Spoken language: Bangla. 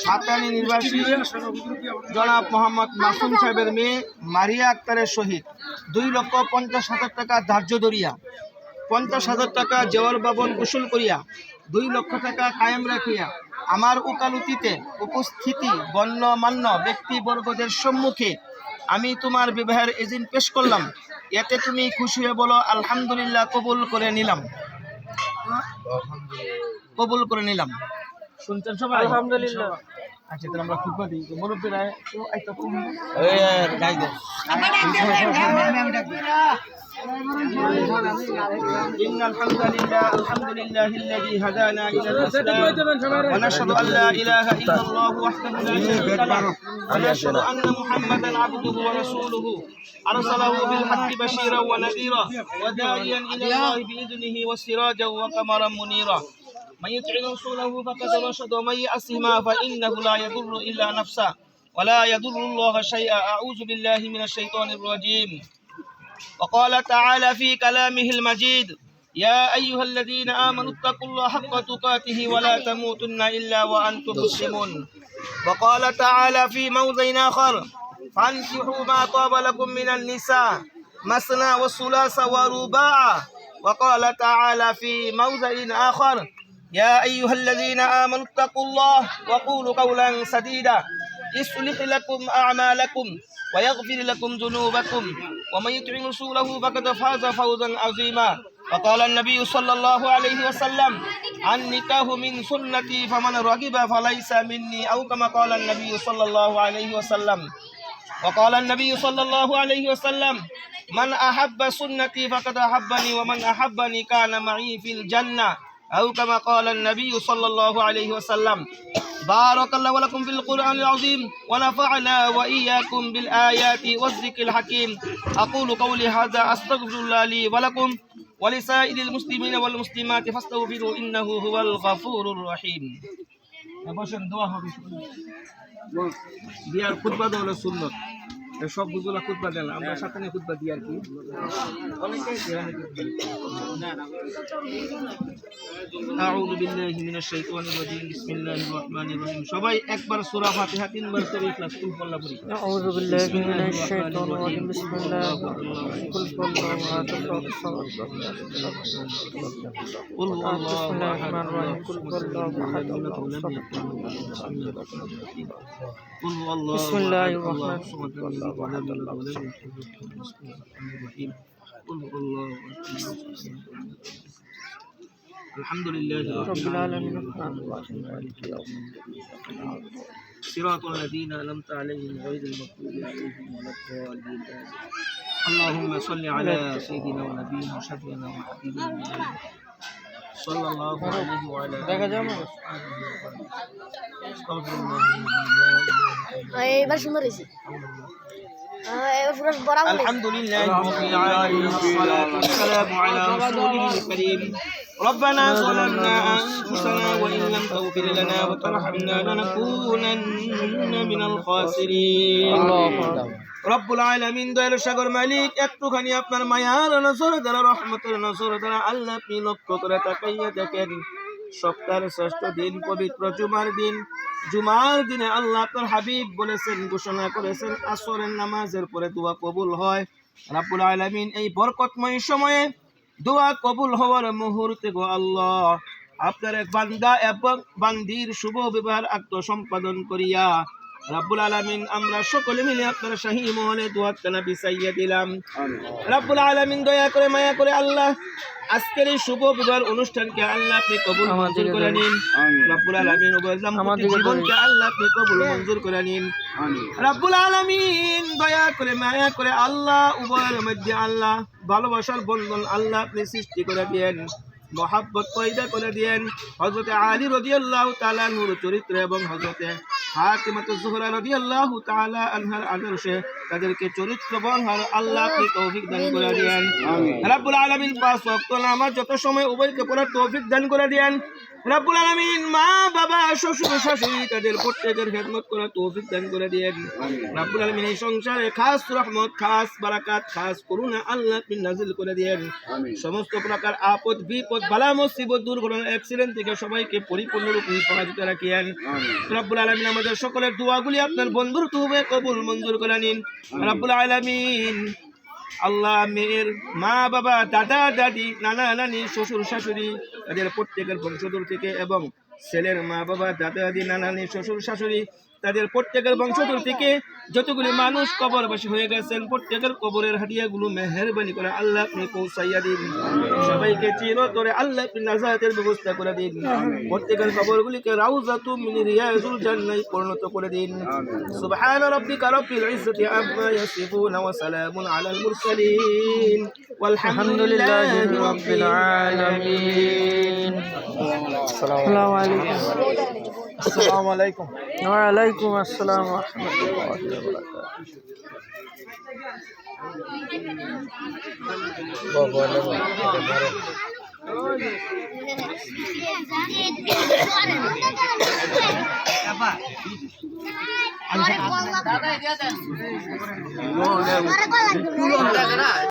সাতরানী নির্বাসী জনাব মোহাম্মদ মাসুম সাহেবের মেয়ে মারিয়া আক্তারের সহিত 2,50,000 টাকা ধার্য ধরিয়া 50,000 টাকা জেওয়ার বাবন উসুল করিয়া 2 লক্ষ টাকা কায়েম রাখিয়া আমার উকালতিতে উপস্থিতি গণ্যমান্য ব্যক্তিবর্গদের সম্মুখে আমি তোমার বিবাহের এজেন্ট পেশ করলাম। এতে তুমি খুশি হয়ে বলো আলহামদুলিল্লাহ, কবুল করে নিলাম। কবুল করে নিলাম। শুনছেন সবাই? আলহামদুলিল্লাহ। আচ্ছা, তাহলে আমরা খুতবা দিই। মুরব্বিরা তো একটা কম গাই দেন। إن الحمد لله الذي هدانا إلى الإسلام ونشهد أن لا إله إلا الله وحده لا شريك له ونشهد أن محمدا عبده ورسوله أرسله بالحق بشيرا ونذيرا وداعيا إلى الله بإذنه وسراجا وقمرا منيرا من يطع رسوله فقد رشد ومن يعصهما فإنه لا يضر إلا نفسه ولا يضر الله شيئا. أعوذ بالله من الشيطان الرجيم. وقال تعالى في كلامه المجيد يا أيها الذين آمنوا اتقوا الله حق تقاته ولا تموتن إلا وأنتم مسلمون. وقال تعالى في موضع آخر فانكحوا ما طاب لكم من النساء مثنى وثلاث ورباع. وقال تعالى في موضع آخر يا أيها الذين آمنوا اتقوا الله وقولوا قولا سديدا يصلح لكم أعمالكم ويغفر لكم ذنوبكم ومن يطع رسوله فقد فاز فوزا عظيما. وقال النبي صلى الله عليه وسلم النكاح من سنتي فمن رغب فليس مني أو كما قال النبي صلى الله عليه وسلم. وقال النبي صلى الله عليه وسلم من أحب سنتي فقد أحبني ومن أحبني كان معي في الجنة أو كما قال النبي صلى الله عليه وسلم. بارك الله ولكم في القرآن العظيم ونفعنا وإياكم بالآيات والذكر الحكيم. أقول قولي هذا أستغفر الله لي ولكم ولسائر المسلمين والمسلمات فاستغفروا إنه هو الغفور الرحيم. বিয়ার খুতবা দেওয়া হলো সুন্নত। সব বুঝলা খুতবা দেন, আমরা সাথে খুতবা দিই আর কি। أعوذ بالله من الشيطان الرجيم بسم الله الرحمن الرحيم. সবাই একবার সূরা ফাতিহা 3 বার করে ইখলাস কুল আল্লাহ পড়ি। أعوذ بالله من الشيطان الرجيم بسم الله الرحمن الرحيم قل هو الله أحد الله الصمد قل هو الله بسم الله الرحمن الرحيم قل هو الله أحد الله الصمد قل هو الله بسم الله الرحمن الصمد قل هو الله الحمد لله رب العالمين الرحمن الرحيم مالك يوم الدين صراط الذين أنعمت عليهم غير المغضوب عليهم ولا الضالين. اللهم صل على سيدنا ونبينا وشفيعنا وحبيبنا صلى الله عليه وعلى آله وصحبه استغفر الله এবার সুন্দর হয়েছে। الحمد لله رب العالمين والصلاة والسلام على رسوله الكريم. ربنا ظلمنا أنفسنا وإن لم تغفر لنا وترحمنا لنكونن من الخاسرين. রব্বুল আলামিন দয়ালু সাগর মালিক, একটুখানি আপনার মায়ার নজর দ্বারা রহমতের নজর দ্বারা আল্লাহ আপনি লক্ষ্য করে তাকাইয়া দেখেন। সপ্তাহের ষষ্ঠ দিন পবিত্র জুমার দিনে আল্লাহ আপনার হাবিব বলেছেন, ঘোষণা করেছেন আসরের নামাজের পরে দোয়া কবুল হয়। রব্বুল আলামিন এই বরকতময় সময়ে দোয়া কবুল হওয়ার মুহূর্তে গো আল্লাহ আপনার এক বান্দা এবং বান্দির শুভ বিবাহের আক্ত সম্পাদন করিয়া রব্বুল আলামিন আমরা সকলে মিলে আপনার শাহী মহলে দুয়াত কানা বিছাইয়া দিলাম। রব্বুল আলামিন দয়া করে মায়া করে আল্লাহ আজকের এই শুভ বিবাহের অনুষ্ঠানকে আল্লাহ আপনি কবুল মঞ্জুর করে নিন। রব্বুল আলামিন আমাদের জীবনকে আল্লাহ আপনি কবুল মঞ্জুর করে নিন। রব্বুল আলামিন দয়া করে মায়া করে আল্লাহ উভয়ের মধ্যে আল্লাহ ভালোবাসার বন্ধন আল্লাহ আপনি সৃষ্টি করে দেন, মহাব্বত পয়দা করে দেন। হযরত আলী রাদিয়াল্লাহু তাআলা আনহুর চরিত্র এবং হযরত ফাতিমা জোহরা রাদিয়াল্লাহু তাআলা আনহার আদর্শে তাদেরকে চরিত্রবান হওয়ার আল্লাহ আপনি তৌফিক দান করে দেন রব্বুল আলামিন 5 ওয়াক্ত নামাজ যত সময় উভয়কে পড়ার তৌফিক দান করে দেন রব্বুল আলামিন মা বাবা শ্বশুর শাশুড়ি তাদের প্রত্যেকের খেদমত করার তৌফিক দান করে দেন রব্বুল আলামিন এই সংসারে খাস রহমত খাস বারাকাত খাস করুণা আল্লাহ আপনি নাজিল করে দেন সমস্ত প্রকার আপদ বিপদ বালা মুসিবত দুর্ঘটনা অ্যাক্সিডেন্ট থেকে সবাইকে পরিপূর্ণরূপে হেফাজতে রাখিয়েন রব্বুল আলামিন আমাদের সকলের দোয়াগুলি আপনার বন্ধুর তৌবে কবুল মঞ্জুর করে নিন রব্বুল আলামিন আল্লাহ মেয়ের মা বাবা দাদা দাদি নানা নানি শ্বশুর শাশুড়ি তাদের প্রত্যেকের বংশধর থেকে এবং ছেলের মা বাবা দাদা দাদি নানা নানি শ্বশুর শাশুড়ি তাদের প্রত্যেকের বংশধর থেকে যতগুলি মানুষ কবরবাসী হয়ে গেছেন প্রত্যেকের কবরের হাদিয়াগুলো মেহেরবানি করে আল্লাহ আপনি পৌঁছাইয়া দিন সবাইকে চিরতরে আল্লাহ আপনি নাজাতের ব্যবস্থা করে দিন প্রত্যেকের কবরগুলিকে রাউজাতুম মিন রিয়াজুল জান্নাহ পরিণত করে দিন সুবহান রাব্বিকা রাব্বিল ইজ্জাতি আম্মা ইয়াসিফুন ওয়া সালামুন আলাল মুরসালিন আলহামদুলিল্লাহি রাব্বিল আলামিন আসসালামু আলাইকুম আসসালামু আলাইকুম ওয়া আলাইকুম আসসালাম ওয়া রাহমাতুল্লাহি ওয়া বারাকাতুহু